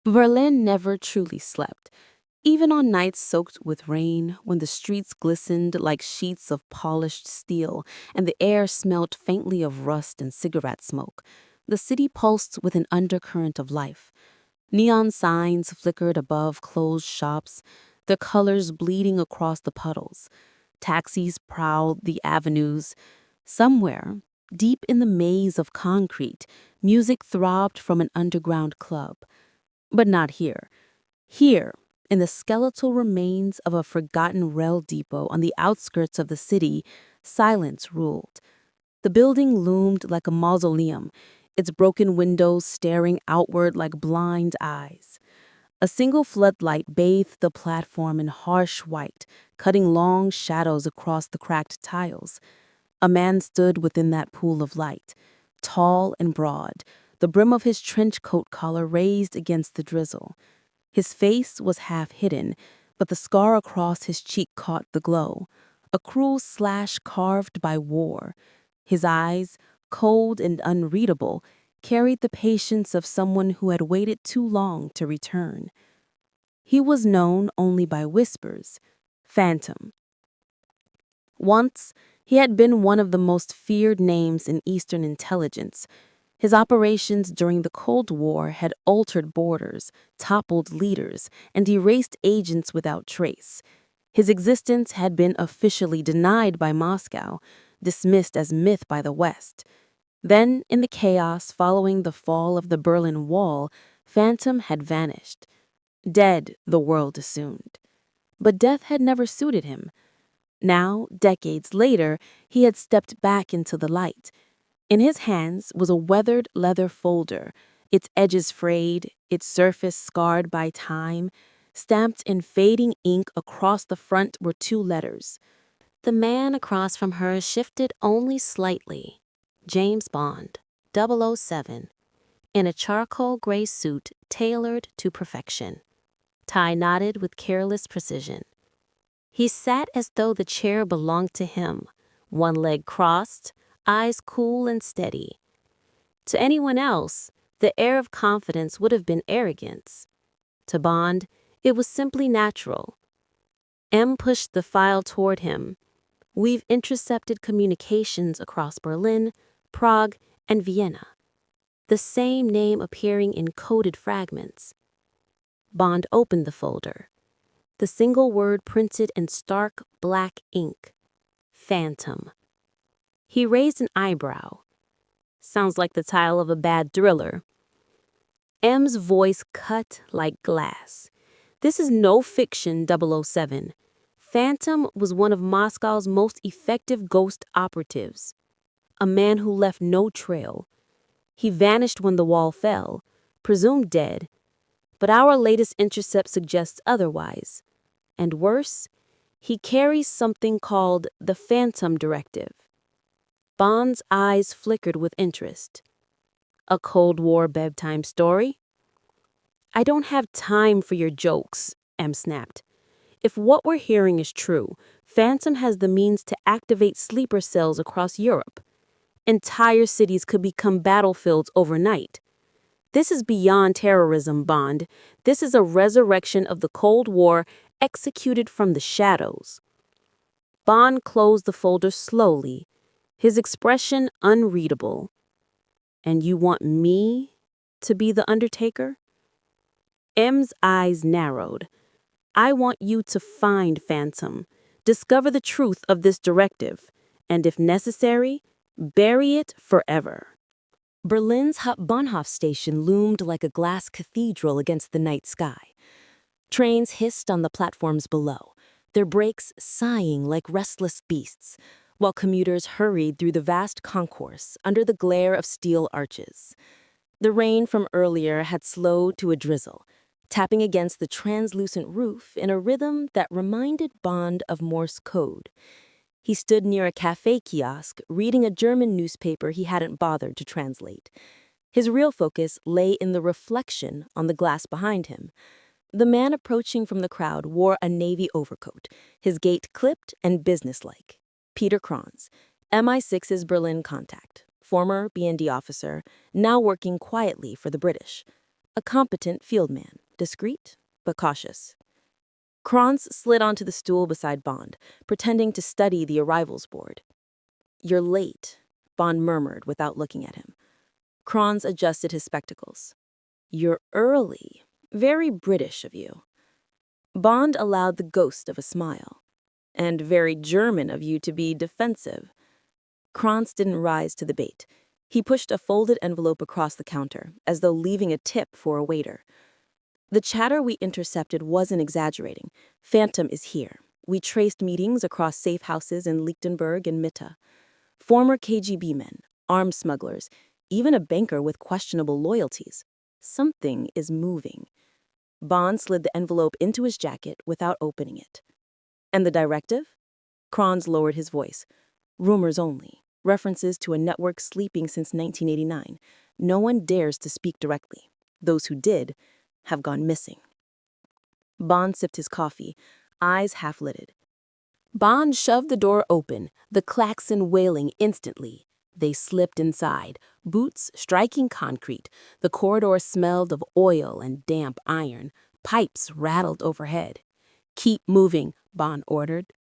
Berlin never truly slept. Even on nights soaked with rain, when the streets glistened like sheets of polished steel and the air smelled faintly of rust and cigarette smoke, the city pulsed with an undercurrent of life. Neon signs flickered above closed shops, their colors bleeding across the puddles. Taxis prowled the avenues. Somewhere, deep in the maze of concrete, music throbbed from an underground club. But not here. Here, in the skeletal remains of a forgotten rail depot on the outskirts of the city, silence ruled. The building loomed like a mausoleum, its broken windows staring outward like blind eyes. A single floodlight bathed the platform in harsh white, cutting long shadows across the cracked tiles. A man stood within that pool of light, tall and broad, the brim of his trench coat collar raised against the drizzle. His face was half hidden, but the scar across his cheek caught the glow, a cruel slash carved by war. His eyes, cold and unreadable, carried the patience of someone who had waited too long to return. He was known only by whispers, Phantom. Once, he had been one of the most feared names in Eastern intelligence. His operations during the Cold War had altered borders, toppled leaders, and erased agents without trace. His existence had been officially denied by Moscow, dismissed as myth by the West. Then, in the chaos following the fall of the Berlin Wall, Phantom had vanished. Dead, the world assumed. But death had never suited him. Now, decades later, he had stepped back into the light. In his hands was a weathered leather folder, its edges frayed, its surface scarred by time. Stamped in fading ink across the front were two letters. The man across from her shifted only slightly. James Bond, 007, in a charcoal gray suit tailored to perfection. Tie knotted with careless precision. He sat as though the chair belonged to him, one leg crossed, eyes cool and steady. To anyone else, the air of confidence would have been arrogance. To Bond, it was simply natural. M pushed the file toward him. We've intercepted communications across Berlin, Prague, and Vienna. The same name appearing in coded fragments. Bond opened the folder. The single word printed in stark black ink. Phantom. He raised an eyebrow. Sounds like the title of a bad thriller. M's voice cut like glass. This is no fiction, 007. Phantom was one of Moscow's most effective ghost operatives. A man who left no trail. He vanished when the wall fell, presumed dead. But our latest intercept suggests otherwise. And worse, he carries something called the Phantom Directive. Bond's eyes flickered with interest. A Cold War bedtime story? I don't have time for your jokes, M snapped. If what we're hearing is true, Phantom has the means to activate sleeper cells across Europe. Entire cities could become battlefields overnight. This is beyond terrorism, Bond. This is a resurrection of the Cold War executed from the shadows. Bond closed the folder slowly, his expression unreadable. And you want me to be the Undertaker? M's eyes narrowed. I want you to find Phantom, discover the truth of this directive, and if necessary, bury it forever. Berlin's Hauptbahnhof station loomed like a glass cathedral against the night sky. Trains hissed on the platforms below, their brakes sighing like restless beasts, while commuters hurried through the vast concourse under the glare of steel arches. The rain from earlier had slowed to a drizzle, tapping against the translucent roof in a rhythm that reminded Bond of Morse code. He stood near a cafe kiosk, reading a German newspaper he hadn't bothered to translate. His real focus lay in the reflection on the glass behind him. The man approaching from the crowd wore a navy overcoat, his gait clipped and businesslike. Peter Kranz, MI6's Berlin contact, former BND officer, now working quietly for the British. A competent field man, discreet but cautious. Kranz slid onto the stool beside Bond, pretending to study the arrivals board. "You're late," Bond murmured without looking at him. Kranz adjusted his spectacles. "You're early. Very British of you." Bond allowed the ghost of a smile. "And very German of you to be defensive." Kranz didn't rise to the bait. He pushed a folded envelope across the counter, as though leaving a tip for a waiter. "The chatter we intercepted wasn't exaggerating. Phantom is here. We traced meetings across safe houses in Lichtenberg and Mitte. Former KGB men, arms smugglers, even a banker with questionable loyalties. Something is moving." Bond slid the envelope into his jacket without opening it. "And the directive?" Kranz lowered his voice. "Rumors only. References to a network sleeping since 1989. No one dares to speak directly. Those who did have gone missing." Bond sipped his coffee, eyes half-lidded. Bond shoved the door open, the klaxon wailing instantly. They slipped inside, boots striking concrete. The corridor smelled of oil and damp iron. Pipes rattled overhead. "Keep moving," Bond ordered.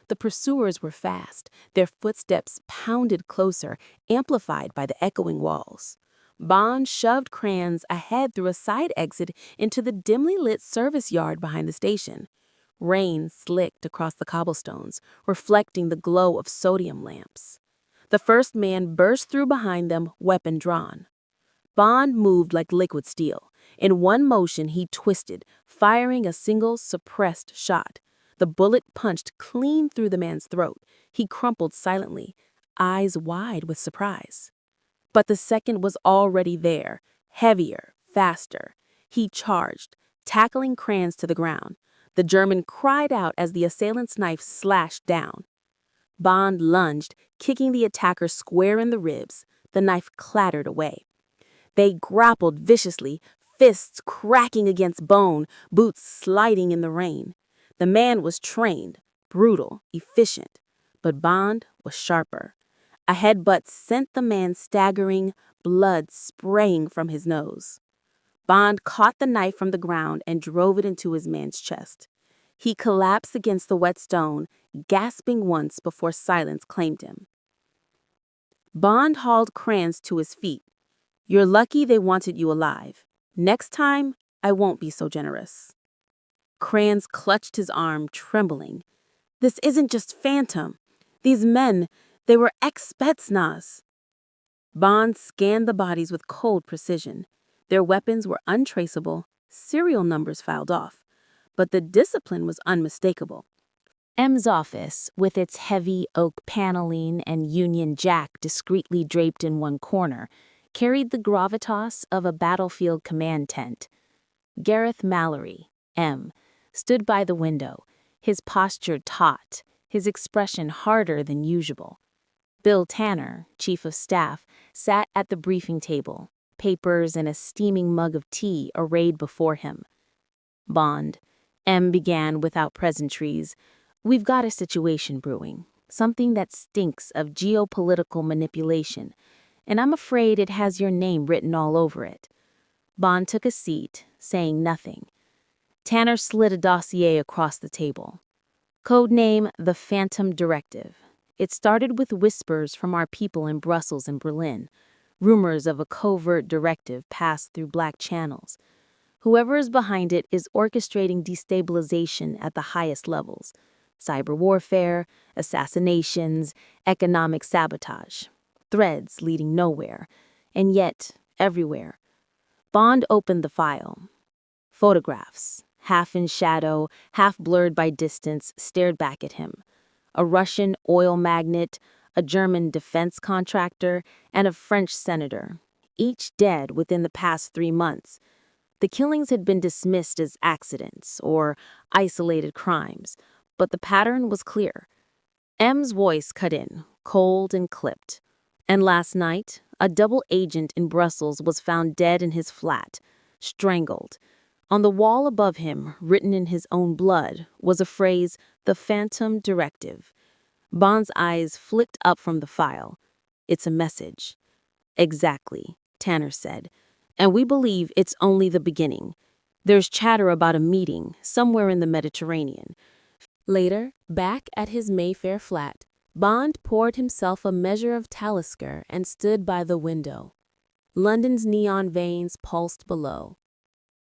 The pursuers were fast. Their footsteps pounded closer, amplified by the echoing walls. Bond shoved Kranz ahead through a side exit into the dimly lit service yard behind the station. Rain slicked across the cobblestones, reflecting the glow of sodium lamps. The first man burst through behind them, weapon drawn. Bond moved like liquid steel. In one motion, he twisted, firing a single suppressed shot. The bullet punched clean through the man's throat. He crumpled silently, eyes wide with surprise. But the second was already there, heavier, faster. He charged, tackling Kranz to the ground. The German cried out as the assailant's knife slashed down. Bond lunged, kicking the attacker square in the ribs. The knife clattered away. They grappled viciously, fists cracking against bone, boots sliding in the rain. The man was trained, brutal, efficient, but Bond was sharper. A headbutt sent the man staggering, blood spraying from his nose. Bond caught the knife from the ground and drove it into his man's chest. He collapsed against the wet stone, gasping once before silence claimed him. Bond hauled Kranz to his feet. "You're lucky they wanted you alive. Next time, I won't be so generous." Kranz clutched his arm, trembling. "This isn't just Phantom. These men, they were ex-Spetsnaz." Bond scanned the bodies with cold precision. Their weapons were untraceable, serial numbers filed off, but the discipline was unmistakable. M's office, with its heavy oak paneling and Union Jack discreetly draped in one corner, carried the gravitas of a battlefield command tent. Gareth Mallory, M., stood by the window, his posture taut, his expression harder than usual. Bill Tanner, chief of staff, sat at the briefing table, papers and a steaming mug of tea arrayed before him. "Bond," M began without pleasantries, "we've got a situation brewing, something that stinks of geopolitical manipulation, and I'm afraid it has your name written all over it." Bond took a seat, saying nothing. Tanner slid a dossier across the table. Codename The Phantom Directive. It started with whispers from our people in Brussels and Berlin. Rumors of a covert directive passed through black channels. Whoever is behind it is orchestrating destabilization at the highest levels. Cyber warfare, assassinations, economic sabotage. Threads leading nowhere, and yet everywhere. Bond opened the file. Photographs, half in shadow, half blurred by distance, stared back at him. A Russian oil magnate, a German defense contractor, and a French senator, each dead within the past 3 months. The killings had been dismissed as accidents or isolated crimes, but the pattern was clear. M's voice cut in, cold and clipped. And last night, a double agent in Brussels was found dead in his flat, strangled. On the wall above him, written in his own blood, was a phrase, "The Phantom Directive." Bond's eyes flicked up from the file. "It's a message." "Exactly," Tanner said. And we believe it's only the beginning. There's chatter about a meeting somewhere in the Mediterranean. Later, back at his Mayfair flat, Bond poured himself a measure of Talisker and stood by the window. London's neon veins pulsed below.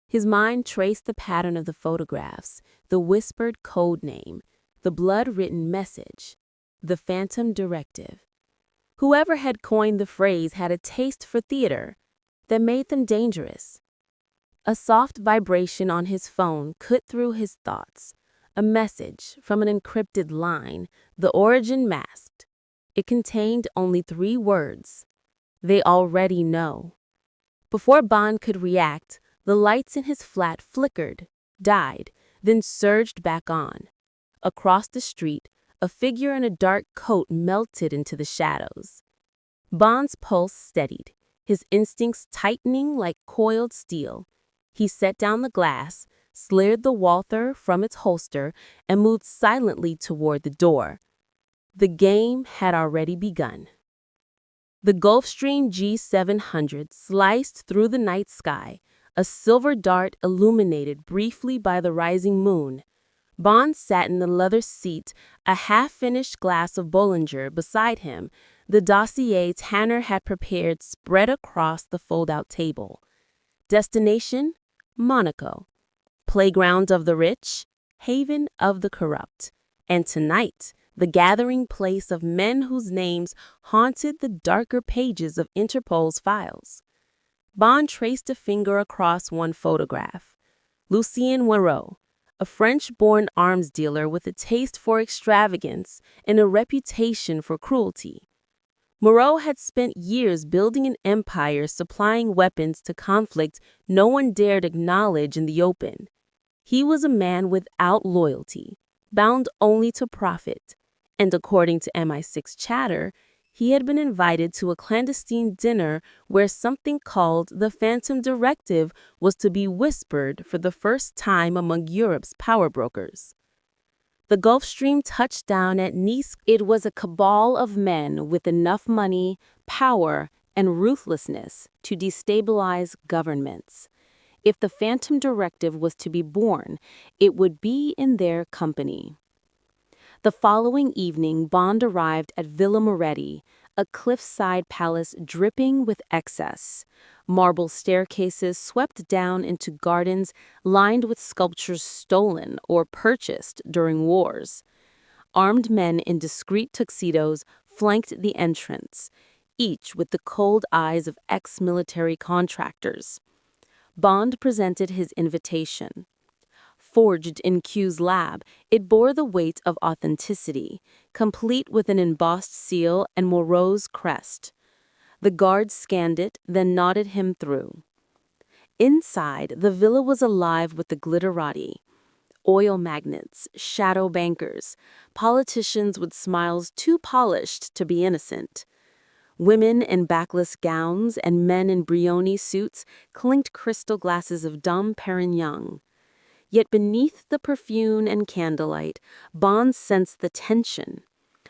His mind traced the pattern of the photographs, the whispered code name, the blood-written message, the Phantom Directive. Whoever had coined the phrase had a taste for theater that made them dangerous. A soft vibration on his phone cut through his thoughts, a message from an encrypted line, the origin masked. It contained only 3 words. They already know. Before Bond could react, the lights in his flat flickered, died, then surged back on. Across the street, a figure in a dark coat melted into the shadows. Bond's pulse steadied, his instincts tightening like coiled steel. He set down the glass, slid the Walther from its holster, and moved silently toward the door. The game had already begun. The Gulfstream G700 sliced through the night sky, a silver dart illuminated briefly by the rising moon. Bond sat in the leather seat, a half-finished glass of Bollinger beside him, the dossier Tanner had prepared spread across the fold-out table. Destination? Monaco. Playground of the rich, haven of the corrupt. And tonight, the gathering place of men whose names haunted the darker pages of Interpol's files. Bond traced a finger across one photograph. Lucien Moreau, a French-born arms dealer with a taste for extravagance and a reputation for cruelty. Moreau had spent years building an empire supplying weapons to conflict no one dared acknowledge in the open. He was a man without loyalty, bound only to profit, and according to MI6 chatter, he had been invited to a clandestine dinner where something called the Phantom Directive was to be whispered for the first time among Europe's power brokers. The Gulfstream touched down at Nice. It was a cabal of men with enough money, power, and ruthlessness to destabilize governments. If the Phantom Directive was to be born, it would be in their company. The following evening, Bond arrived at Villa Moretti, a cliffside palace dripping with excess. Marble staircases swept down into gardens lined with sculptures stolen or purchased during wars. Armed men in discreet tuxedos flanked the entrance, each with the cold eyes of ex-military contractors. Bond presented his invitation. Forged in Q's lab, it bore the weight of authenticity, complete with an embossed seal and Moreau's crest. The guard scanned it, then nodded him through. Inside, the villa was alive with the glitterati. Oil magnates, shadow bankers, politicians with smiles too polished to be innocent. Women in backless gowns and men in Brioni suits clinked crystal glasses of Dom Perignon. Yet beneath the perfume and candlelight, Bond sensed the tension.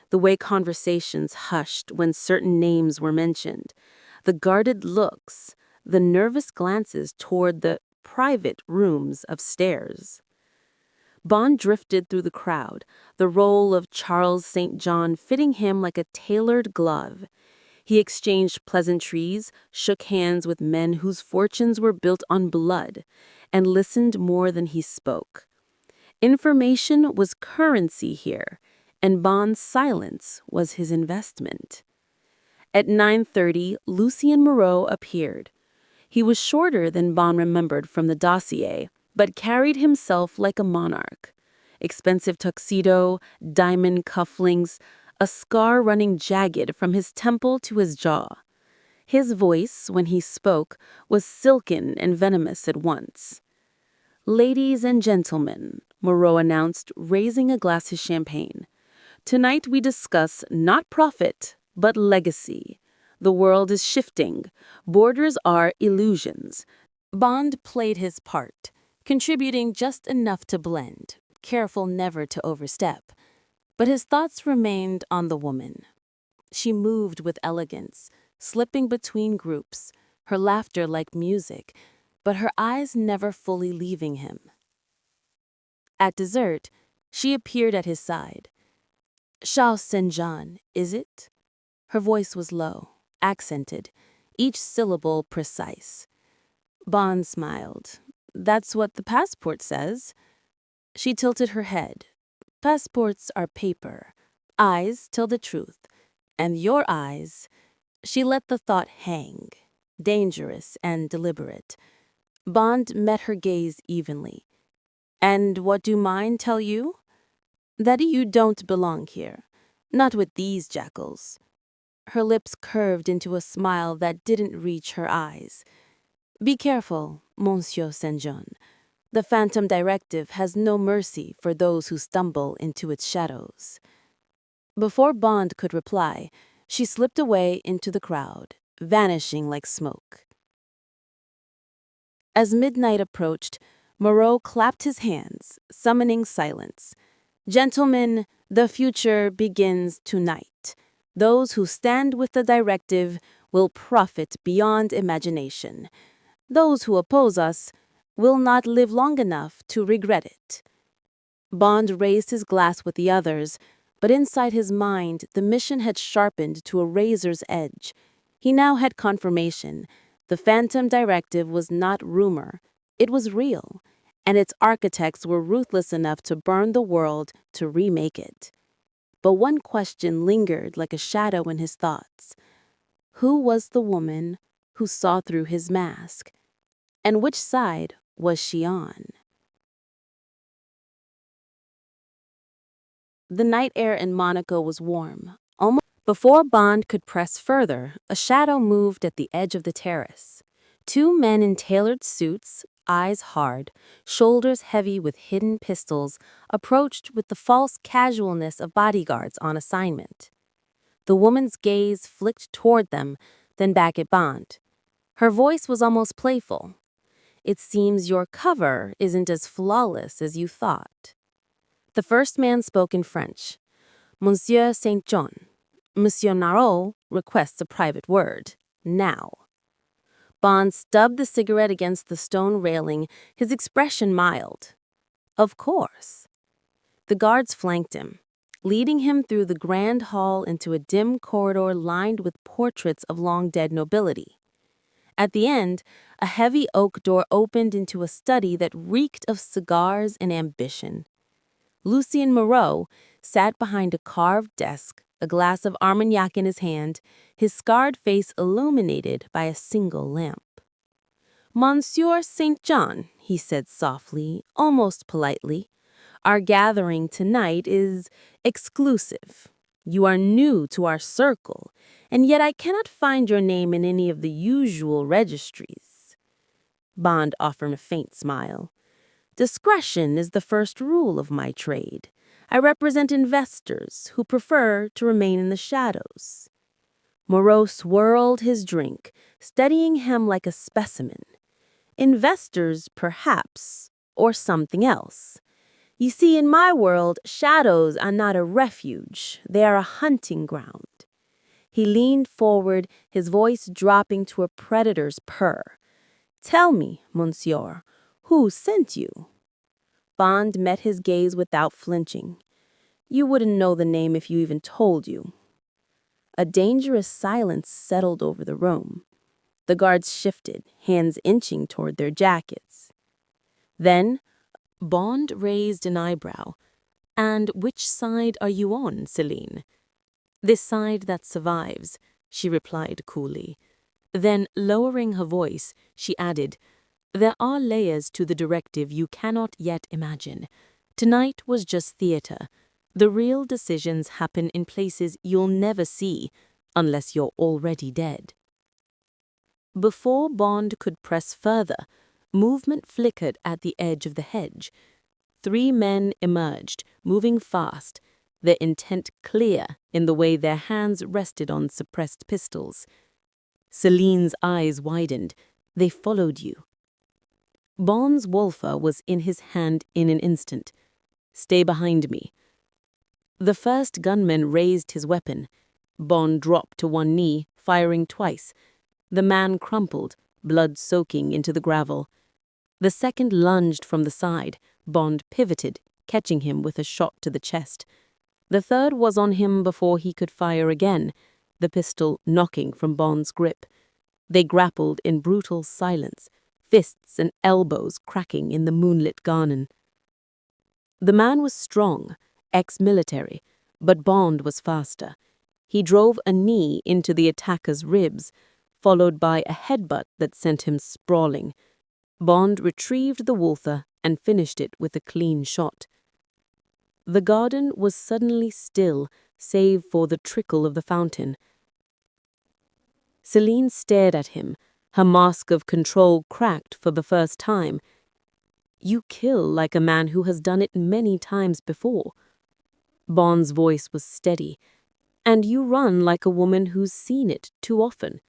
The way conversations hushed when certain names were mentioned, the guarded looks, the nervous glances toward the private rooms upstairs. Bond drifted through the crowd, the role of Charles St. John fitting him like a tailored glove. He exchanged pleasantries, shook hands with men whose fortunes were built on blood, and listened more than he spoke. Information was currency here, and Bond's silence was his investment. At 9:30, Lucien Moreau appeared. He was shorter than Bond remembered from the dossier, but carried himself like a monarch. Expensive tuxedo, diamond cufflinks, a scar running jagged from his temple to his jaw. His voice, when he spoke, was silken and venomous at once. "Ladies and gentlemen," Moreau announced, raising a glass of champagne. "Tonight we discuss not profit, but legacy. The world is shifting. Borders are illusions." Bond played his part, contributing just enough to blend, careful never to overstep. But his thoughts remained on the woman. She moved with elegance, slipping between groups, her laughter like music, but her eyes never fully leaving him. At dessert, she appeared at his side. "Charles St. John, is it?" Her voice was low, accented, each syllable precise. Bond smiled. "That's what the passport says." She tilted her head. "Passports are paper. Eyes tell the truth. And your eyes—" She let the thought hang, dangerous and deliberate. Bond met her gaze evenly. "And what do mine tell you?" "That you don't belong here. Not with these jackals." Her lips curved into a smile that didn't reach her eyes. "Be careful, Monsieur St. John. The Phantom Directive has no mercy for those who stumble into its shadows." Before Bond could reply, she slipped away into the crowd, vanishing like smoke. As midnight approached, Moreau clapped his hands, summoning silence. "Gentlemen, the future begins tonight. Those who stand with the directive will profit beyond imagination. Those who oppose us will not live long enough to regret it." Bond raised his glass with the others, but inside his mind the mission had sharpened to a razor's edge. He now had confirmation. The Phantom Directive was not rumor, it was real, and its architects were ruthless enough to burn the world to remake it. But one question lingered like a shadow in his thoughts. Who was the woman who saw through his mask? And which side was she on? The night air in Monaco was warm. Almost before Bond could press further, a shadow moved at the edge of the terrace. Two men in tailored suits, eyes hard, shoulders heavy with hidden pistols, approached with the false casualness of bodyguards on assignment. The woman's gaze flicked toward them, then back at Bond. Her voice was almost playful. "It seems your cover isn't as flawless as you thought." The first man spoke in French. "Monsieur St. John, Monsieur Narot requests a private word. Now." Bond stubbed the cigarette against the stone railing, his expression mild. "Of course." The guards flanked him, leading him through the grand hall into a dim corridor lined with portraits of long-dead nobility. At the end, a heavy oak door opened into a study that reeked of cigars and ambition. Lucien Moreau sat behind a carved desk, a glass of Armagnac in his hand, his scarred face illuminated by a single lamp. "Monsieur St. John," he said softly, almost politely, "our gathering tonight is exclusive. You are new to our circle, and yet I cannot find your name in any of the usual registries." Bond offered a faint smile. "Discretion is the first rule of my trade. I represent investors who prefer to remain in the shadows." Moreau swirled his drink, studying him like a specimen. "Investors, perhaps, or something else. You see, in my world, shadows are not a refuge, they are a hunting ground." He leaned forward, his voice dropping to a predator's purr. "Tell me, monsieur, who sent you?" Bond met his gaze without flinching. "You wouldn't know the name if you even told you." A dangerous silence settled over the room. The guards shifted, hands inching toward their jackets. Then Bond raised an eyebrow. "And which side are you on, Celine?" "This side that survives," she replied coolly. Then, lowering her voice, she added, "There are layers to the directive you cannot yet imagine. Tonight was just theater. The real decisions happen in places you'll never see, unless you're already dead." Before Bond could press further, movement flickered at the edge of the hedge. 3 men emerged, moving fast, their intent clear in the way their hands rested on suppressed pistols. Celine's eyes widened. "They followed you." Bond's Wolfer was in his hand in an instant. "Stay behind me." The first gunman raised his weapon. Bond dropped to one knee, firing twice. The man crumpled, blood soaking into the gravel. The second lunged from the side. Bond pivoted, catching him with a shot to the chest. The third was on him before he could fire again, the pistol knocking from Bond's grip. They grappled in brutal silence, fists and elbows cracking in the moonlit garden. The man was strong, ex-military, but Bond was faster. He drove a knee into the attacker's ribs, followed by a headbutt that sent him sprawling. Bond retrieved the Walther and finished it with a clean shot. The garden was suddenly still, save for the trickle of the fountain. Celine stared at him, her mask of control cracked for the first time. "You kill like a man who has done it many times before." Bond's voice was steady. "And you run like a woman who's seen it too often."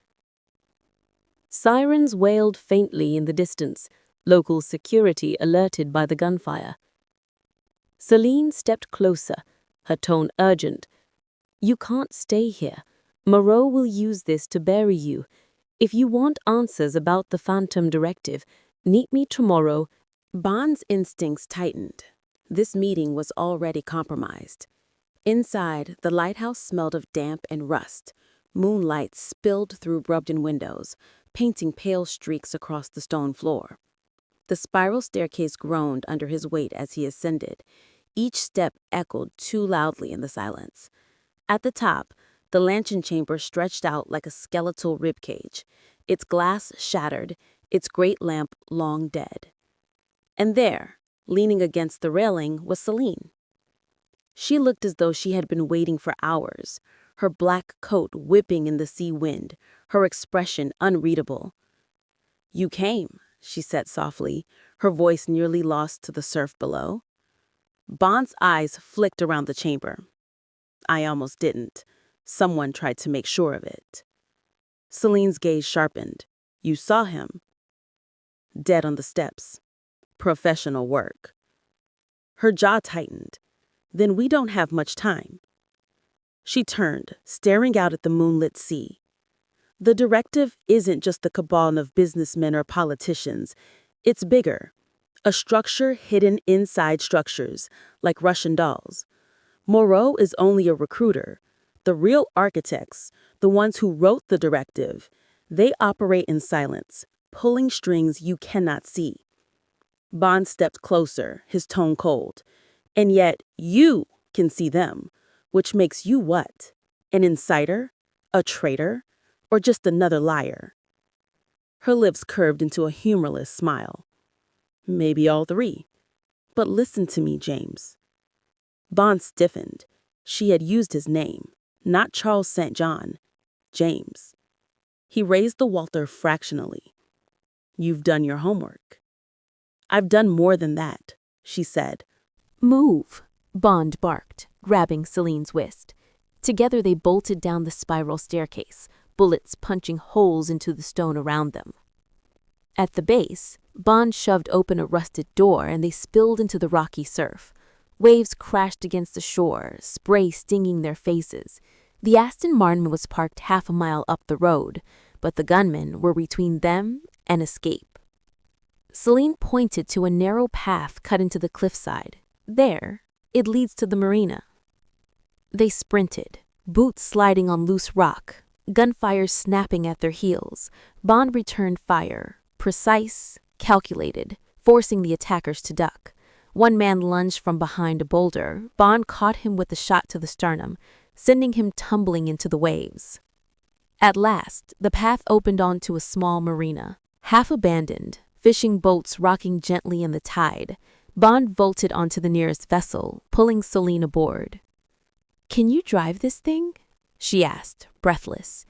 Sirens wailed faintly in the distance, local security alerted by the gunfire. Celine stepped closer, her tone urgent. "You can't stay here. Moreau will use this to bury you. If you want answers about the Phantom Directive, meet me tomorrow." Bond's instincts tightened. This meeting was already compromised. Inside, the lighthouse smelled of damp and rust. Moonlight spilled through rubbed-in windows, painting pale streaks across the stone floor. The spiral staircase groaned under his weight as he ascended. Each step echoed too loudly in the silence. At the top, the lantern chamber stretched out like a skeletal ribcage, its glass shattered, its great lamp long dead. And there, leaning against the railing, was Celine. She looked as though she had been waiting for hours, her black coat whipping in the sea wind, her expression unreadable. "You came," she said softly, her voice nearly lost to the surf below. Bond's eyes flicked around the chamber. "I almost didn't. Someone tried to make sure of it." Celine's gaze sharpened. "You saw him?" "Dead on the steps. Professional work." Her jaw tightened. "Then we don't have much time." She turned, staring out at the moonlit sea. "The directive isn't just the cabal of businessmen or politicians. It's bigger. A structure hidden inside structures, like Russian dolls. Moreau is only a recruiter. The real architects, the ones who wrote the directive, they operate in silence, pulling strings you cannot see." Bond stepped closer, his tone cold. "And yet you can see them, which makes you what? An insider? A traitor? Or just another liar?" Her lips curved into a humorless smile. "Maybe all three. But listen to me, James." Bond stiffened. She had used his name, not Charles St. John, James. He raised the Walther fractionally. "You've done your homework." "I've done more than that," she said. "Move," Bond barked, grabbing Celine's wrist. Together they bolted down the spiral staircase, bullets punching holes into the stone around them. At the base, Bond shoved open a rusted door and they spilled into the rocky surf. Waves crashed against the shore, spray stinging their faces. The Aston Martin was parked half a mile up the road, but the gunmen were between them and escape. Celine pointed to a narrow path cut into the cliffside. "There, it leads to the marina." They sprinted, boots sliding on loose rock, gunfire snapping at their heels. Bond returned fire, precise, calculated, forcing the attackers to duck. One man lunged from behind a boulder. Bond caught him with a shot to the sternum, sending him tumbling into the waves. At last, the path opened onto a small marina, half abandoned, fishing boats rocking gently in the tide. Bond vaulted onto the nearest vessel, pulling Celine aboard. "Can you drive this thing?" she asked, breathless.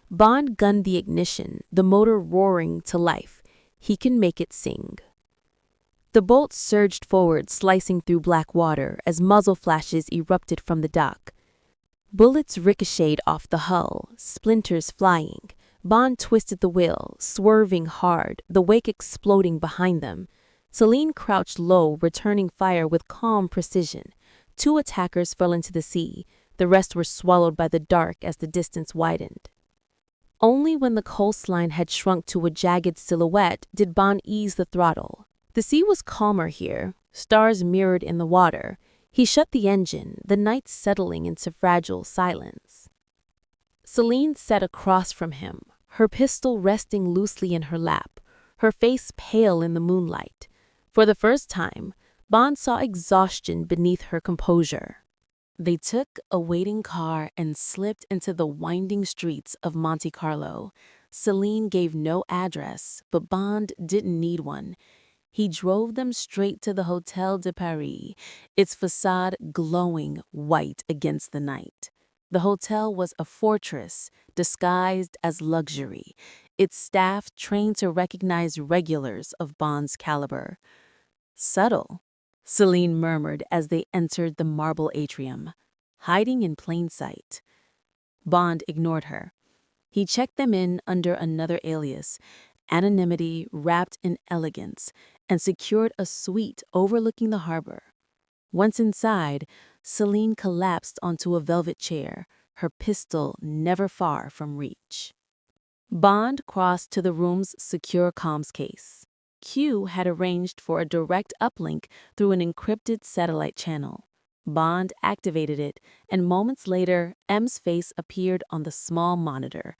Bond gunned the ignition, the motor roaring to life. "He can make it sing." The boat surged forward, slicing through black water as muzzle flashes erupted from the dock. Bullets ricocheted off the hull, splinters flying. Bond twisted the wheel, swerving hard, the wake exploding behind them. Celine crouched low, returning fire with calm precision. 2 attackers fell into the sea. The rest were swallowed by the dark as the distance widened. Only when the coastline had shrunk to a jagged silhouette did Bond ease the throttle. The sea was calmer here, stars mirrored in the water. He shut the engine, the night settling into fragile silence. Celine sat across from him, her pistol resting loosely in her lap, her face pale in the moonlight. For the first time, Bond saw exhaustion beneath her composure. They took a waiting car and slipped into the winding streets of Monte Carlo. Celine gave no address, but Bond didn't need one. He drove them straight to the Hotel de Paris, its facade glowing white against the night. The hotel was a fortress disguised as luxury, its staff trained to recognize regulars of Bond's caliber. Subtle, Celine murmured as they entered the marble atrium, hiding in plain sight. Bond ignored her. He checked them in under another alias, anonymity wrapped in elegance, and secured a suite overlooking the harbor. Once inside, Celine collapsed onto a velvet chair, her pistol never far from reach. Bond crossed to the room's secure comms case. Q had arranged for a direct uplink through an encrypted satellite channel. Bond activated it, and moments later, M's face appeared on the small monitor.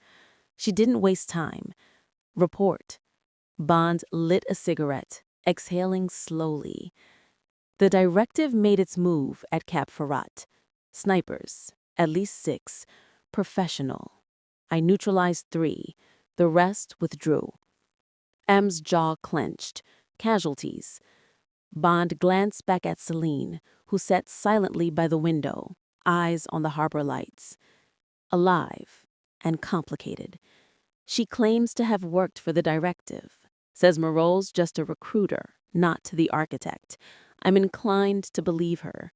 She didn't waste time. Report. Bond lit a cigarette, exhaling slowly. The directive made its move at Cap Ferrat. Snipers, at least 6. Professional. I neutralized 3. The rest withdrew. M's jaw clenched. Casualties. Bond glanced back at Celine, who sat silently by the window, eyes on the harbor lights. Alive and complicated. She claims to have worked for the directive. Says Moreau's just a recruiter, not the architect. I'm inclined to believe her.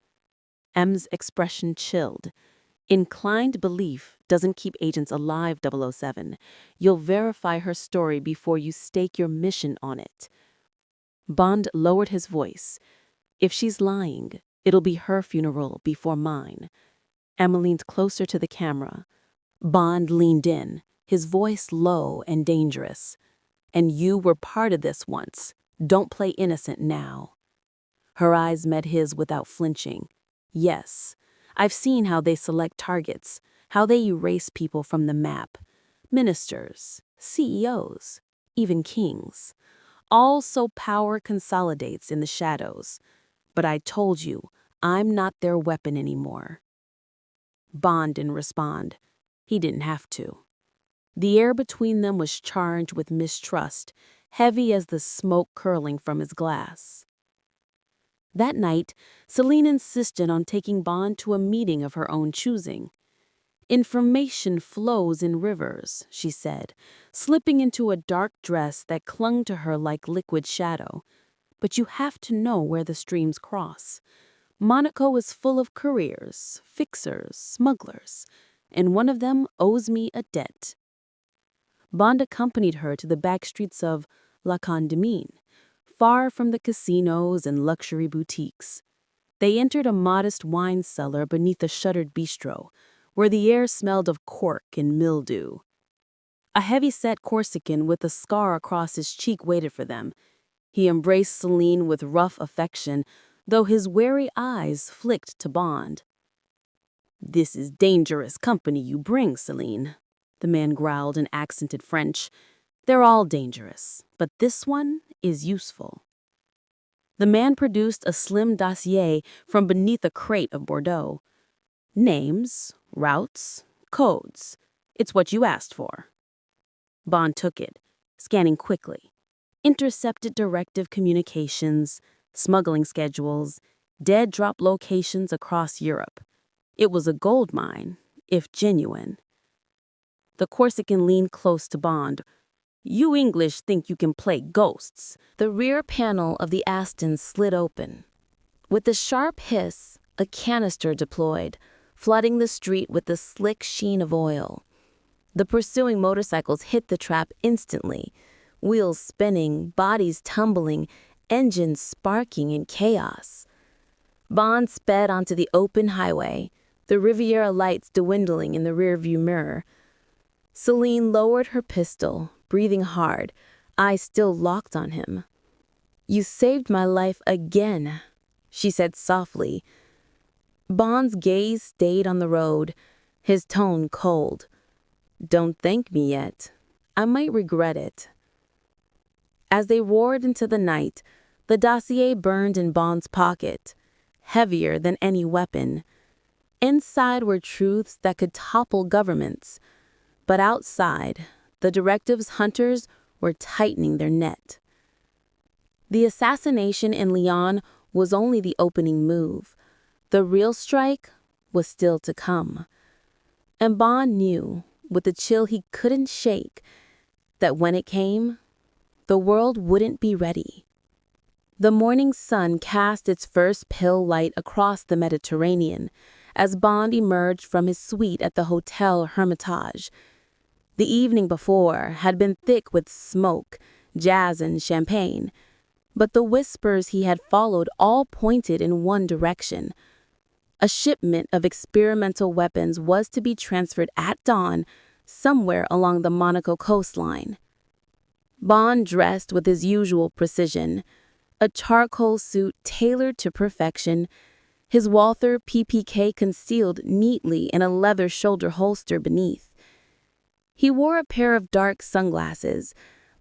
M's expression chilled. Inclined belief doesn't keep agents alive, 007. You'll verify her story before you stake your mission on it. Bond lowered his voice. If she's lying, it'll be her funeral before mine. Emma leaned closer to the camera. Bond leaned in, his voice low and dangerous. And you were part of this once. Don't play innocent now. Her eyes met his without flinching. Yes, I've seen how they select targets, how they erase people from the map. Ministers, CEOs, even kings. All so power consolidates in the shadows. But I told you, I'm not their weapon anymore. Bond didn't respond. He didn't have to. The air between them was charged with mistrust, heavy as the smoke curling from his glass. That night, Celine insisted on taking Bond to a meeting of her own choosing. Information flows in rivers, she said, slipping into a dark dress that clung to her like liquid shadow. But you have to know where the streams cross. Monaco is full of couriers, fixers, smugglers, and one of them owes me a debt. Bond accompanied her to the back streets of La Condamine, far from the casinos and luxury boutiques. They entered a modest wine cellar beneath a shuttered bistro, where the air smelled of cork and mildew. A heavy-set Corsican with a scar across his cheek waited for them. He embraced Celine with rough affection, though his wary eyes flicked to Bond. "This is dangerous company you bring, Celine," the man growled in accented French. "They're all dangerous, but this one is useful." The man produced a slim dossier from beneath a crate of Bordeaux. "Names, routes, codes. It's what you asked for." Bond took it, scanning quickly. Intercepted directive communications, smuggling schedules, dead drop locations across Europe. It was a gold mine, if genuine. The Corsican leaned close to Bond. "You English think you can play ghosts." The rear panel of the Aston slid open. With a sharp hiss, a canister deployed, flooding the street with the slick sheen of oil. The pursuing motorcycles hit the trap instantly, wheels spinning, bodies tumbling, engines sparking in chaos. Bond sped onto the open highway, the Riviera lights dwindling in the rearview mirror. Celine lowered her pistol, breathing hard, eyes still locked on him. "You saved my life again," she said softly. Bond's gaze stayed on the road, his tone cold. "Don't thank me yet. I might regret it." As they roared into the night, the dossier burned in Bond's pocket, heavier than any weapon. Inside were truths that could topple governments, but outside, the directive's hunters were tightening their net. The assassination in Lyon was only the opening move. The real strike was still to come. And Bond knew, with a chill he couldn't shake, that when it came, the world wouldn't be ready. The morning sun cast its first pale light across the Mediterranean as Bond emerged from his suite at the Hotel Hermitage. The evening before had been thick with smoke, jazz, and champagne, but the whispers he had followed all pointed in one direction. A shipment of experimental weapons was to be transferred at dawn somewhere along the Monaco coastline. Bond dressed with his usual precision, a charcoal suit tailored to perfection, his Walther PPK concealed neatly in a leather shoulder holster beneath. He wore a pair of dark sunglasses,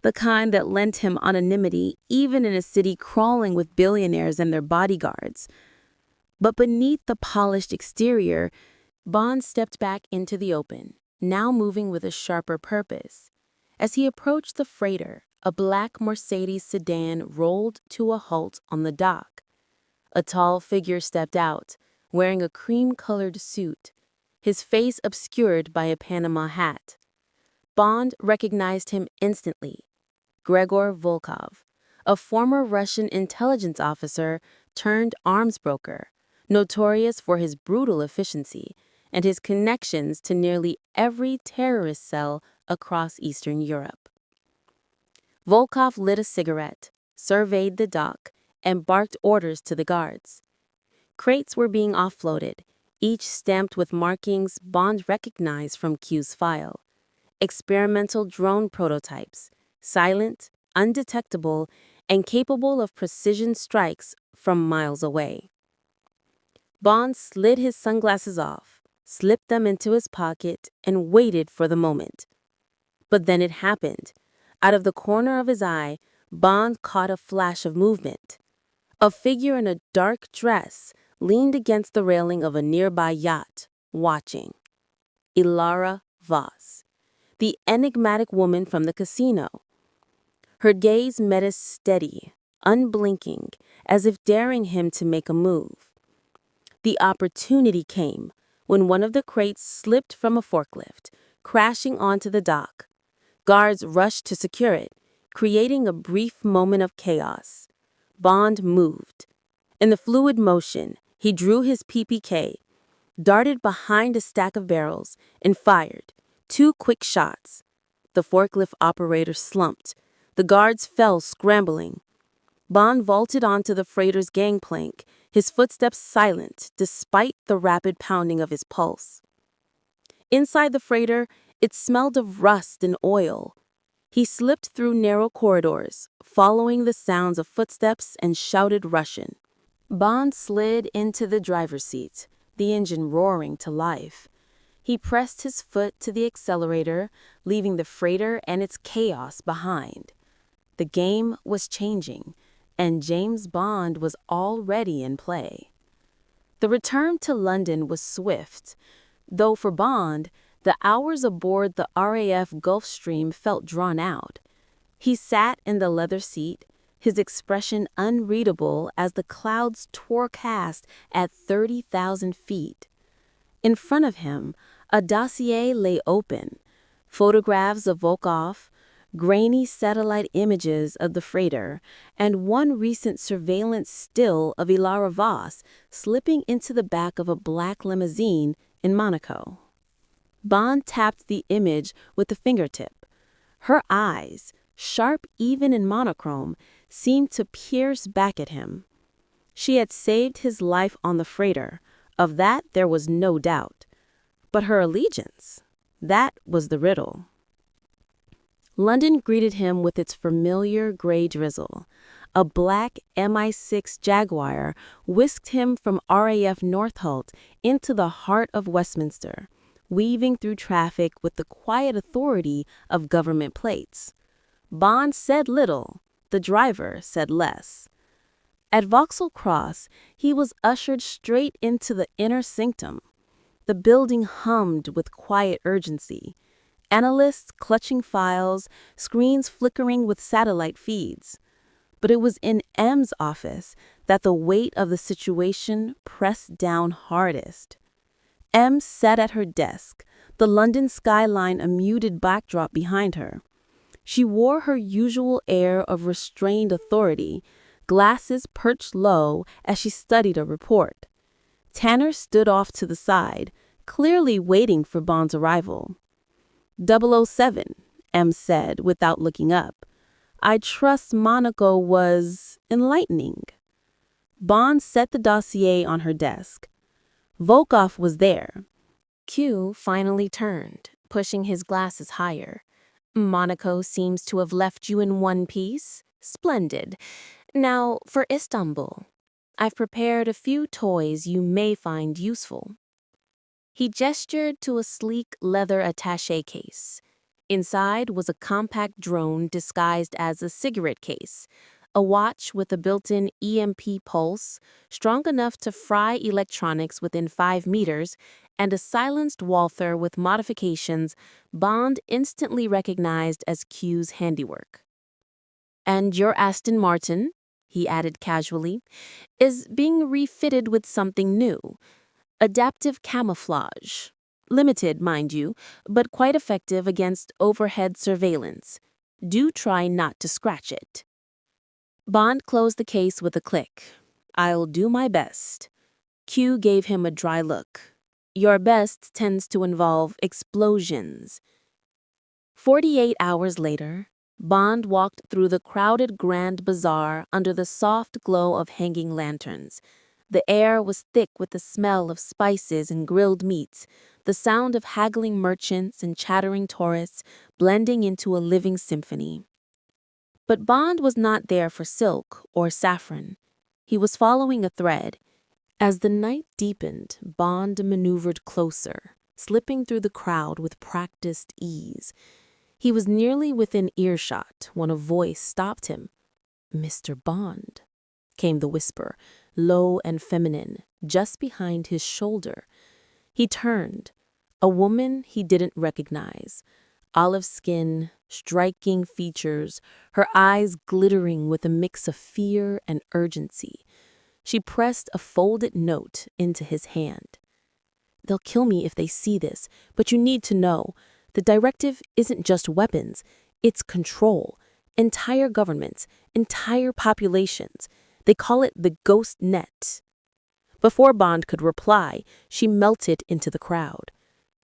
the kind that lent him anonymity even in a city crawling with billionaires and their bodyguards. But beneath the polished exterior, Bond stepped back into the open, now moving with a sharper purpose. As he approached the freighter, a black Mercedes sedan rolled to a halt on the dock. A tall figure stepped out, wearing a cream-colored suit, his face obscured by a Panama hat. Bond recognized him instantly. Gregor Volkov, a former Russian intelligence officer turned arms broker, notorious for his brutal efficiency and his connections to nearly every terrorist cell across Eastern Europe. Volkov lit a cigarette, surveyed the dock, and barked orders to the guards. Crates were being offloaded, each stamped with markings Bond recognized from Q's file. Experimental drone prototypes, silent, undetectable, and capable of precision strikes from miles away. Bond slid his sunglasses off, slipped them into his pocket, and waited for the moment. But then it happened. Out of the corner of his eye, Bond caught a flash of movement. A figure in a dark dress leaned against the railing of a nearby yacht, watching. Ilara Voss, the enigmatic woman from the casino. Her gaze met his steady, unblinking, as if daring him to make a move. The opportunity came when one of the crates slipped from a forklift, crashing onto the dock. Guards rushed to secure it, creating a brief moment of chaos. Bond moved. In the fluid motion, he drew his PPK, darted behind a stack of barrels, and fired. 2 quick shots. The forklift operator slumped. The guards fell scrambling. Bond vaulted onto the freighter's gangplank, his footsteps silent despite the rapid pounding of his pulse. Inside the freighter, it smelled of rust and oil. He slipped through narrow corridors, following the sounds of footsteps and shouted Russian. Bond slid into the driver's seat, the engine roaring to life. He pressed his foot to the accelerator, leaving the freighter and its chaos behind. The game was changing, and James Bond was already in play. The return to London was swift, though for Bond, the hours aboard the RAF Gulfstream felt drawn out. He sat in the leather seat, his expression unreadable as the clouds tore past at 30,000 feet. In front of him, a dossier lay open, photographs of Volkov, grainy satellite images of the freighter, and one recent surveillance still of Ilara Voss slipping into the back of a black limousine in Monaco. Bond tapped the image with a fingertip. Her eyes, sharp even in monochrome, seemed to pierce back at him. She had saved his life on the freighter, of that there was no doubt. But her allegiance? That was the riddle. London greeted him with its familiar gray drizzle. A black MI6 Jaguar whisked him from RAF Northolt into the heart of Westminster, weaving through traffic with the quiet authority of government plates. Bond said little, the driver said less. At Vauxhall Cross, he was ushered straight into the inner sanctum. The building hummed with quiet urgency. Analysts clutching files, screens flickering with satellite feeds. But it was in M's office that the weight of the situation pressed down hardest. M sat at her desk, the London skyline a muted backdrop behind her. She wore her usual air of restrained authority, glasses perched low as she studied a report. Tanner stood off to the side, clearly waiting for Bond's arrival. 007, M said without looking up. I trust Monaco was enlightening. Bond set the dossier on her desk. Volkov was there. Q finally turned, pushing his glasses higher. Monaco seems to have left you in one piece. Splendid. Now, for Istanbul. I've prepared a few toys you may find useful. He gestured to a sleek leather attaché case. Inside was a compact drone disguised as a cigarette case, a watch with a built-in EMP pulse, strong enough to fry electronics within 5 meters, and a silenced Walther with modifications Bond instantly recognized as Q's handiwork. And your Aston Martin, he added casually, is being refitted with something new. Adaptive camouflage. Limited, mind you, but quite effective against overhead surveillance. Do try not to scratch it. Bond closed the case with a click. I'll do my best. Q gave him a dry look. Your best tends to involve explosions. 48 hours later, Bond walked through the crowded Grand Bazaar under the soft glow of hanging lanterns. The air was thick with the smell of spices and grilled meats, the sound of haggling merchants and chattering tourists blending into a living symphony. But Bond was not there for silk or saffron. He was following a thread. As the night deepened, Bond maneuvered closer, slipping through the crowd with practiced ease. He was nearly within earshot when a voice stopped him. "Mr. Bond," came the whisper, low and feminine, just behind his shoulder. He turned. A woman he didn't recognize. Olive skin, striking features, her eyes glittering with a mix of fear and urgency. She pressed a folded note into his hand. "They'll kill me if they see this, but you need to know. The directive isn't just weapons, it's control. Entire governments, entire populations. They call it the ghost net." Before Bond could reply, she melted into the crowd.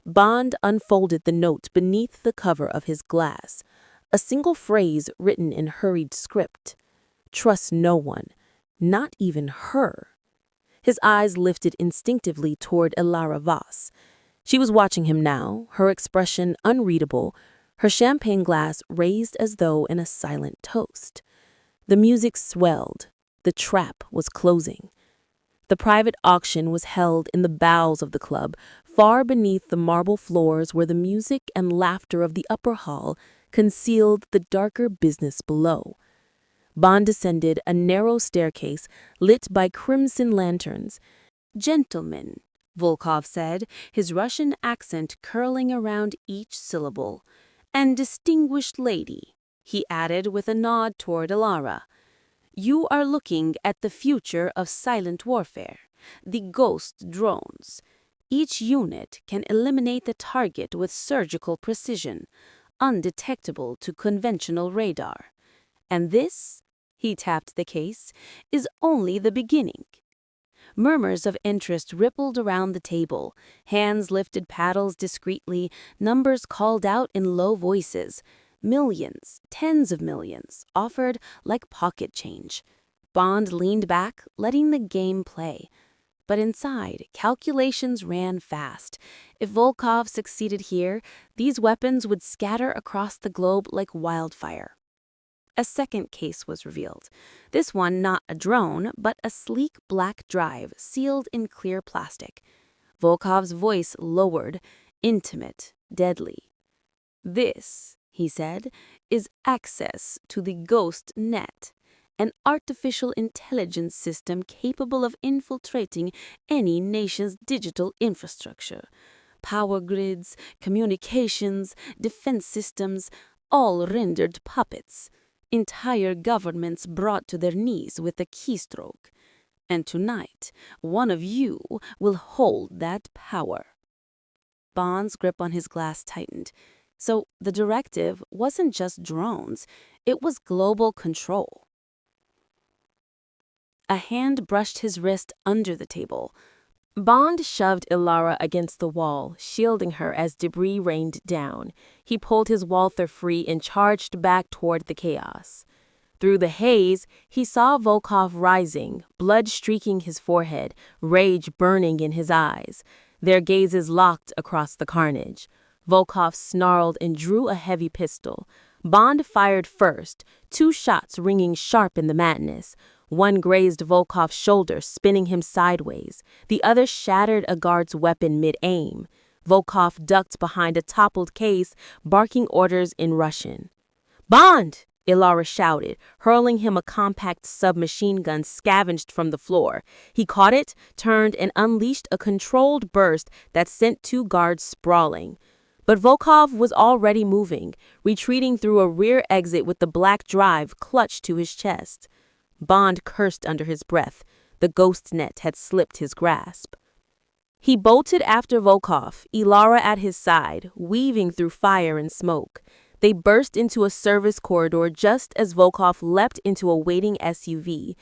Bond unfolded the note beneath the cover of his glass. A single phrase written in hurried script. Trust no one, not even her. His eyes lifted instinctively toward Elara Voss. She was watching him now, her expression unreadable, her champagne glass raised as though in a silent toast. The music swelled. The trap was closing. The private auction was held in the bowels of the club, far beneath the marble floors where the music and laughter of the upper hall concealed the darker business below. Bond descended a narrow staircase lit by crimson lanterns. "Gentlemen," Volkov said, his Russian accent curling around each syllable. "And distinguished lady," he added with a nod toward Elara. "You are looking at the future of silent warfare, the ghost drones. Each unit can eliminate the target with surgical precision, undetectable to conventional radar. And this," he tapped the case, "is only the beginning." Murmurs of interest rippled around the table. Hands lifted paddles discreetly, numbers called out in low voices. Millions, tens of millions, offered like pocket change. Bond leaned back, letting the game play. But inside, calculations ran fast. If Volkov succeeded here, these weapons would scatter across the globe like wildfire. A second case was revealed. This one not a drone, but a sleek black drive sealed in clear plastic. Volkov's voice lowered, intimate, deadly. "This," he said, "is access to the Ghost Net, an artificial intelligence system capable of infiltrating any nation's digital infrastructure. Power grids, communications, defense systems, all rendered puppets. Entire governments brought to their knees with a keystroke. And tonight, one of you will hold that power." Bond's grip on his glass tightened. So the directive wasn't just drones, it was global control. A hand brushed his wrist under the table. Bond shoved Ilara against the wall, shielding her as debris rained down. He pulled his Walther free and charged back toward the chaos. Through the haze, he saw Volkov rising, blood streaking his forehead, rage burning in his eyes. Their gazes locked across the carnage. Volkov snarled and drew a heavy pistol. Bond fired first, 2 shots ringing sharp in the madness. One grazed Volkov's shoulder, spinning him sideways. The other shattered a guard's weapon mid-aim. Volkov ducked behind a toppled case, barking orders in Russian. "Bond!" Ilara shouted, hurling him a compact submachine gun scavenged from the floor. He caught it, turned, and unleashed a controlled burst that sent 2 guards sprawling. But Volkov was already moving, retreating through a rear exit with the black drive clutched to his chest. Bond cursed under his breath. The ghost net had slipped his grasp. He bolted after Volkov, Ilara at his side, weaving through fire and smoke. They burst into a service corridor just as Volkov leapt into a waiting SUV.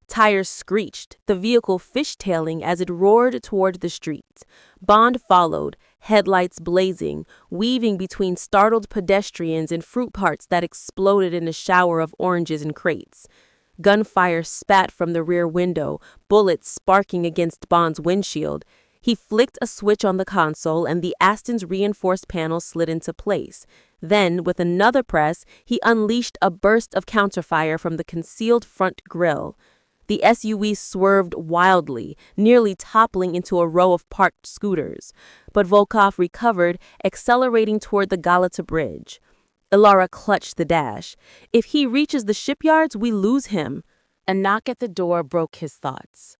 Tires screeched, the vehicle fishtailing as it roared toward the streets. Bond followed, headlights blazing, weaving between startled pedestrians and fruit carts that exploded in a shower of oranges and crates. Gunfire spat from the rear window, bullets sparking against Bond's windshield. He flicked a switch on the console and the Aston's reinforced panel slid into place. Then, with another press, he unleashed a burst of counterfire from the concealed front grille. The SUV swerved wildly, nearly toppling into a row of parked scooters. But Volkov recovered, accelerating toward the Galata Bridge. Ilara clutched the dash. If he reaches the shipyards, we lose him. A knock at the door broke his thoughts.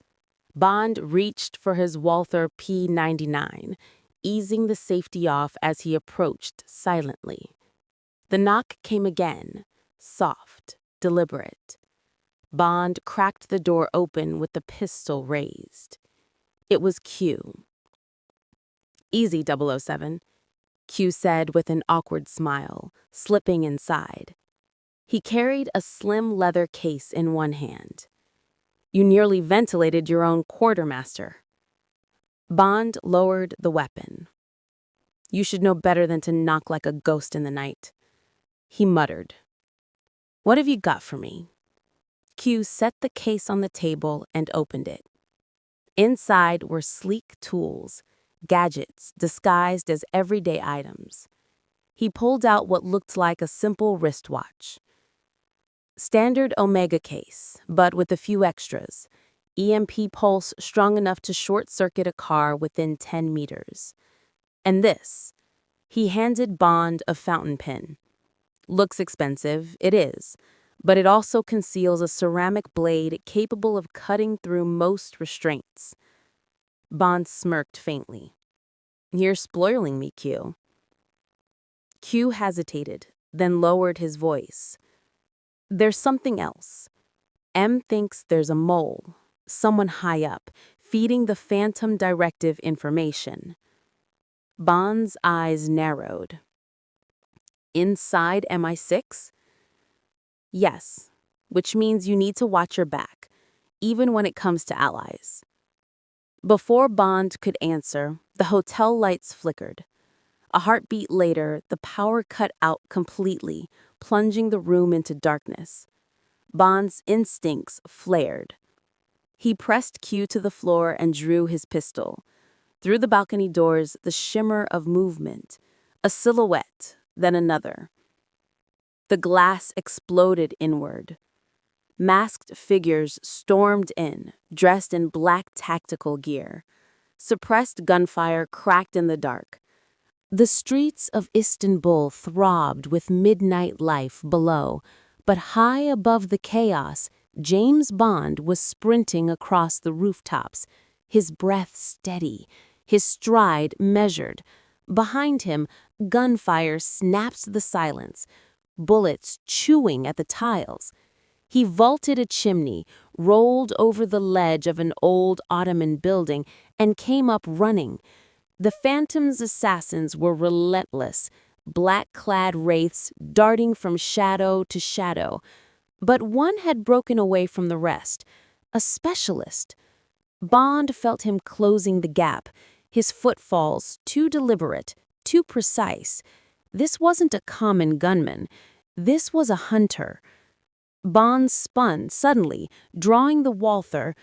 Bond reached for his Walther P99, easing the safety off as he approached silently. The knock came again, soft, deliberate. Bond cracked the door open with the pistol raised. It was Q. "Easy, 007. Q said with an awkward smile, slipping inside. He carried a slim leather case in one hand. "You nearly ventilated your own quartermaster." Bond lowered the weapon. "You should know better than to knock like a ghost in the night." He muttered. "What have you got for me?" Q set the case on the table and opened it. Inside were sleek tools, gadgets disguised as everyday items. He pulled out what looked like a simple wristwatch. Standard Omega case, but with a few extras. EMP pulse strong enough to short-circuit a car within 10 meters. And this. He handed Bond a fountain pen. Looks expensive, it is, but it also conceals a ceramic blade capable of cutting through most restraints. Bond smirked faintly. "You're spoiling me, Q." Q hesitated, then lowered his voice. "There's something else. M thinks there's a mole, someone high up, feeding the Phantom Directive information." Bond's eyes narrowed. "Inside MI6? "Yes, which means you need to watch your back, even when it comes to allies." Before Bond could answer, the hotel lights flickered. A heartbeat later, the power cut out completely, plunging the room into darkness. Bond's instincts flared. He pressed Q to the floor and drew his pistol. Through the balcony doors, the shimmer of movement. A silhouette, then another. The glass exploded inward. Masked figures stormed in, dressed in black tactical gear. Suppressed gunfire cracked in the dark. The streets of Istanbul throbbed with midnight life below, but high above the chaos, James Bond was sprinting across the rooftops, his breath steady, his stride measured. Behind him, gunfire snapped the silence, bullets chewing at the tiles. He vaulted a chimney, rolled over the ledge of an old Ottoman building, and came up running. The Phantom's assassins were relentless, black-clad wraiths darting from shadow to shadow. But one had broken away from the rest, a specialist. Bond felt him closing the gap, his footfalls too deliberate, too precise. This wasn't a common gunman. This was a hunter. Bond spun suddenly, drawing the Walther,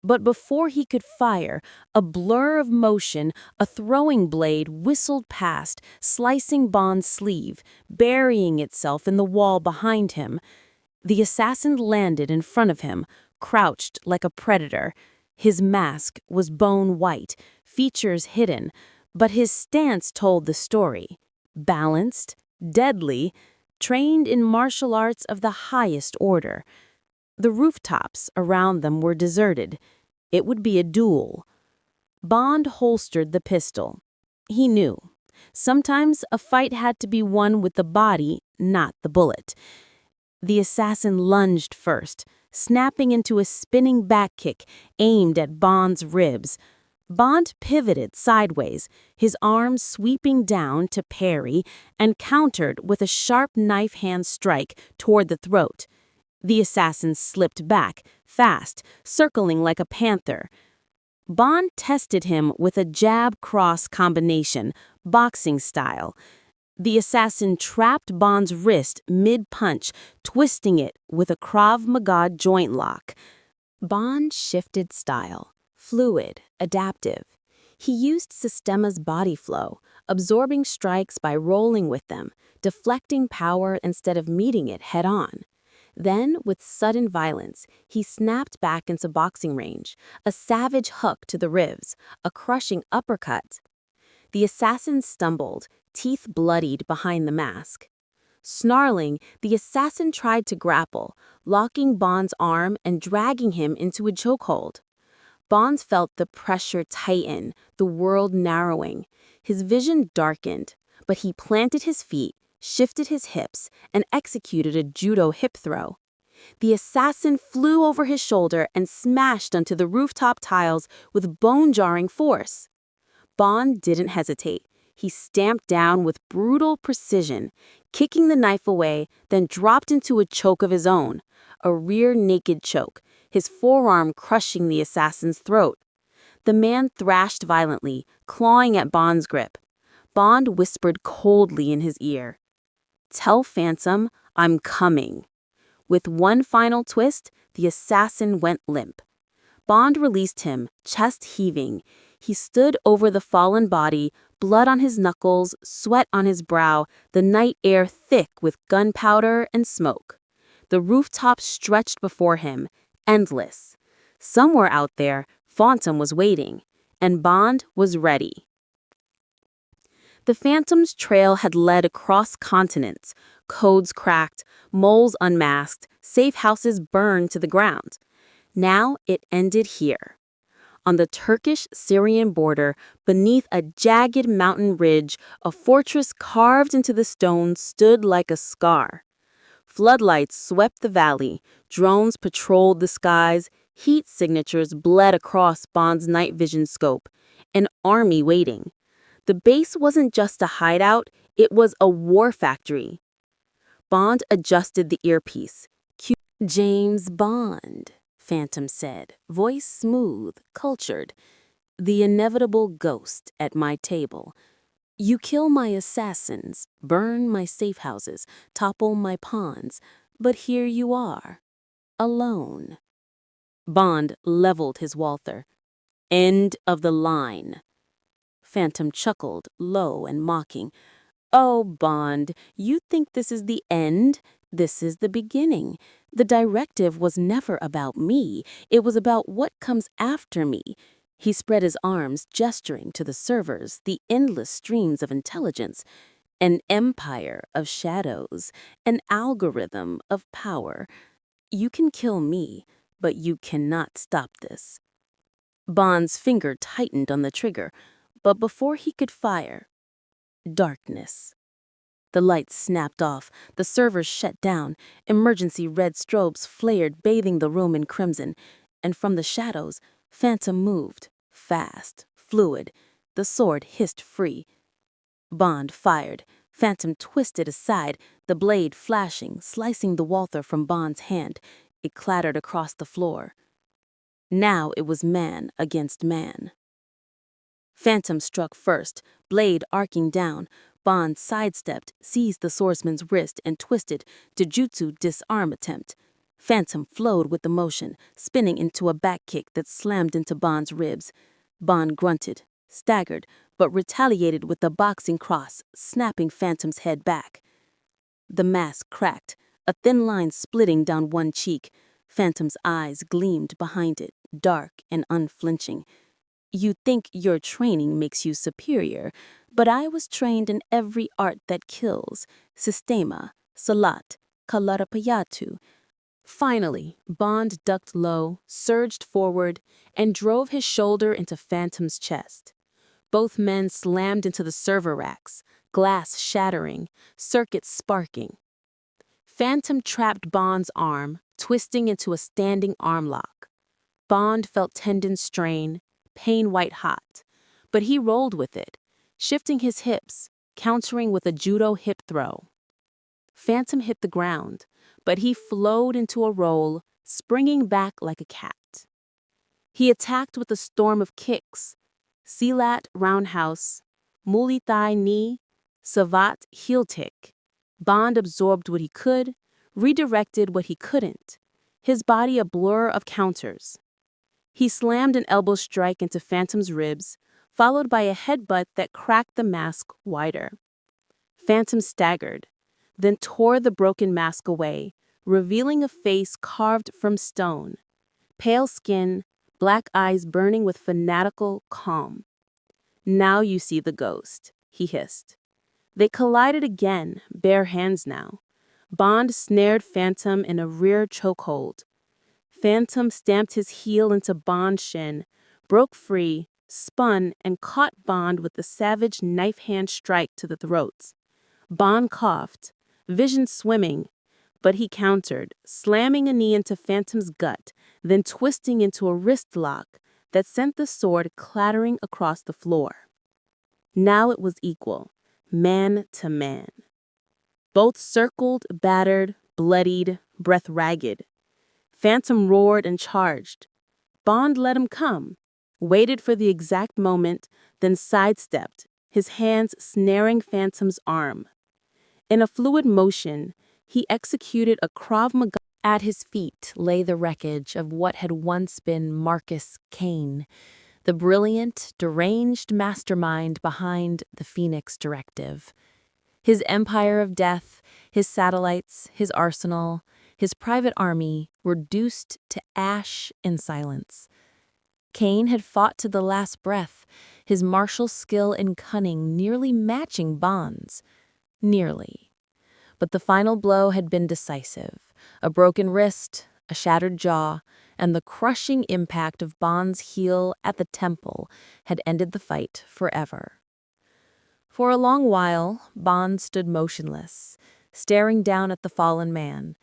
but before he could fire, a blur of motion, a throwing blade whistled past, slicing Bond's sleeve, burying itself in the wall behind him. The assassin landed in front of him, crouched like a predator. His mask was bone white, features hidden, but his stance told the story. Balanced, deadly, trained in martial arts of the highest order. The rooftops around them were deserted. It would be a duel. Bond holstered the pistol. He knew. Sometimes a fight had to be won with the body, not the bullet. The assassin lunged first, snapping into a spinning back kick aimed at Bond's ribs. Bond pivoted sideways, his arms sweeping down to parry, and countered with a sharp knife hand strike toward the throat. The assassin slipped back, fast, circling like a panther. Bond tested him with a jab-cross combination, boxing style. The assassin trapped Bond's wrist mid-punch, twisting it with a Krav Maga joint lock. Bond shifted style, fluid, adaptive. He used Sistema's body flow, absorbing strikes by rolling with them, deflecting power instead of meeting it head-on. Then, with sudden violence, he snapped back into boxing range, a savage hook to the ribs, a crushing uppercut. The assassin stumbled, teeth bloodied behind the mask. Snarling, the assassin tried to grapple, locking Bond's arm and dragging him into a chokehold. Bond felt the pressure tighten, the world narrowing. His vision darkened, but he planted his feet, shifted his hips, and executed a judo hip throw. The assassin flew over his shoulder and smashed onto the rooftop tiles with bone-jarring force. Bond didn't hesitate. He stamped down with brutal precision, kicking the knife away, then dropped into a choke of his own, a rear naked choke, his forearm crushing the assassin's throat. The man thrashed violently, clawing at Bond's grip. Bond whispered coldly in his ear, "Tell Phantom, I'm coming." With one final twist, the assassin went limp. Bond released him, chest heaving. He stood over the fallen body, blood on his knuckles, sweat on his brow, the night air thick with gunpowder and smoke. The rooftop stretched before him, endless. Somewhere out there, Phantom was waiting, and Bond was ready. The Phantom's trail had led across continents, codes cracked, moles unmasked, safe houses burned to the ground. Now it ended here. On the Turkish-Syrian border, beneath a jagged mountain ridge, a fortress carved into the stone stood like a scar. Floodlights swept the valley, drones patrolled the skies, heat signatures bled across Bond's night vision scope, an army waiting. The base wasn't just a hideout, it was a war factory. Bond adjusted the earpiece. "James Bond," Phantom said, voice smooth, cultured. "The inevitable ghost at my table. You kill my assassins, burn my safe houses, topple my pawns, but here you are, alone." Bond leveled his Walther. End of the line. Phantom chuckled, low and mocking. Oh, Bond, you think this is the end? This is the beginning. The directive was never about me. It was about what comes after me. He spread his arms, gesturing to the servers, the endless streams of intelligence. An empire of shadows, an algorithm of power. You can kill me, but you cannot stop this. Bond's finger tightened on the trigger, but before he could fire, darkness. The lights snapped off, the servers shut down, emergency red strobes flared, bathing the room in crimson, and from the shadows, Phantom moved, fast, fluid. The sword hissed free. Bond fired. Phantom twisted aside, the blade flashing, slicing the Walther from Bond's hand. It clattered across the floor. Now it was man against man. Phantom struck first, blade arcing down. Bond sidestepped, seized the swordsman's wrist, and twisted, Jujutsu disarm attempt. Phantom flowed with the motion, spinning into a back kick that slammed into Bond's ribs. Bond grunted, staggered, but retaliated with a boxing cross, snapping Phantom's head back. The mask cracked, a thin line splitting down one cheek. Phantom's eyes gleamed behind it, dark and unflinching. You think your training makes you superior, but I was trained in every art that kills, Sistema, Salat, Kalarapayatu. Finally, Bond ducked low, surged forward, and drove his shoulder into Phantom's chest. Both men slammed into the server racks, glass shattering, circuits sparking. Phantom trapped Bond's arm, twisting into a standing arm lock. Bond felt tendons strain, pain white-hot, but he rolled with it, shifting his hips, countering with a judo hip throw. Phantom hit the ground, but he flowed into a roll, springing back like a cat. He attacked with a storm of kicks, Silat roundhouse, Muay Thai knee, Savat heel tick. Bond absorbed what he could, redirected what he couldn't, his body a blur of counters. He slammed an elbow strike into Phantom's ribs, followed by a headbutt that cracked the mask wider. Phantom staggered, then tore the broken mask away, revealing a face carved from stone. Pale skin, black eyes burning with fanatical calm. Now you see the ghost, he hissed. They collided again, bare hands now. Bond snared Phantom in a rear chokehold. Phantom stamped his heel into Bond's shin, broke free, spun, and caught Bond with a savage knife-hand strike to the throats. Bond coughed, vision swimming, but he countered, slamming a knee into Phantom's gut, then twisting into a wrist lock that sent the sword clattering across the floor. Now it was equal, man to man. Both circled, battered, bloodied, breath ragged. Phantom roared and charged. Bond let him come, waited for the exact moment, then sidestepped, his hands snaring Phantom's arm. In a fluid motion, he executed a Krav Maga. At his feet lay the wreckage of what had once been Marcus Kane, the brilliant, deranged mastermind behind the Phoenix Directive. His empire of death, his satellites, his arsenal, his private army were reduced to ash in silence. Kane had fought to the last breath, his martial skill and cunning nearly matching Bond's. Nearly. But the final blow had been decisive. A broken wrist, a shattered jaw, and the crushing impact of Bond's heel at the temple had ended the fight forever. For a long while, Bond stood motionless, staring down at the fallen man.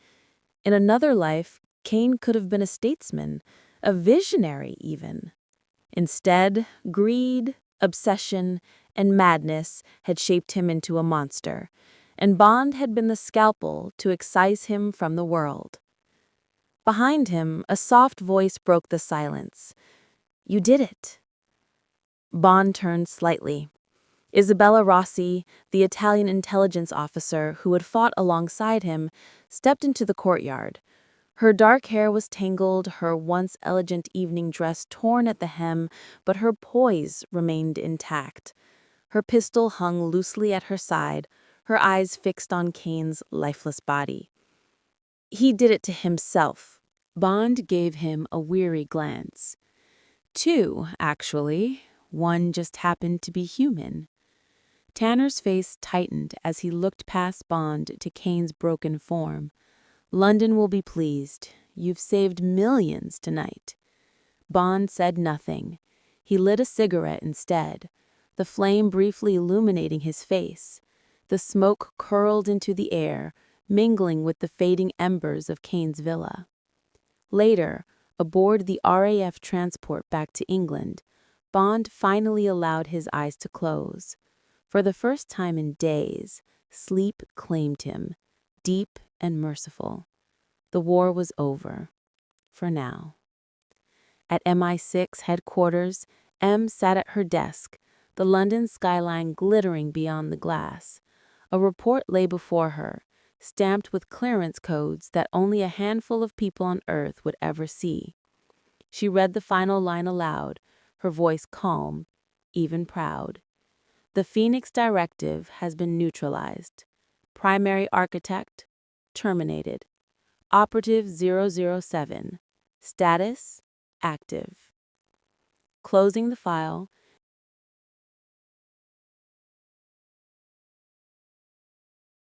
In another life, Kane could have been a statesman, a visionary even. Instead, greed, obsession, and madness had shaped him into a monster, and Bond had been the scalpel to excise him from the world. Behind him, a soft voice broke the silence. "You did it." Bond turned slightly. Isabella Rossi, the Italian intelligence officer who had fought alongside him, stepped into the courtyard. Her dark hair was tangled, her once elegant evening dress torn at the hem, but her poise remained intact. Her pistol hung loosely at her side, her eyes fixed on Kane's lifeless body. He did it to himself. Bond gave him a weary glance. Two, actually. One just happened to be human. Tanner's face tightened as he looked past Bond to Kane's broken form. London will be pleased. You've saved millions tonight. Bond said nothing. He lit a cigarette instead, the flame briefly illuminating his face. The smoke curled into the air, mingling with the fading embers of Kane's villa. Later, aboard the RAF transport back to England, Bond finally allowed his eyes to close. For the first time in days, sleep claimed him, deep and merciful. The war was over. For now. At MI6 headquarters, M sat at her desk, the London skyline glittering beyond the glass. A report lay before her, stamped with clearance codes that only a handful of people on Earth would ever see. She read the final line aloud, her voice calm, even proud. The Phoenix Directive has been neutralized. Primary architect, terminated. Operative 007. Status, active. Closing the file,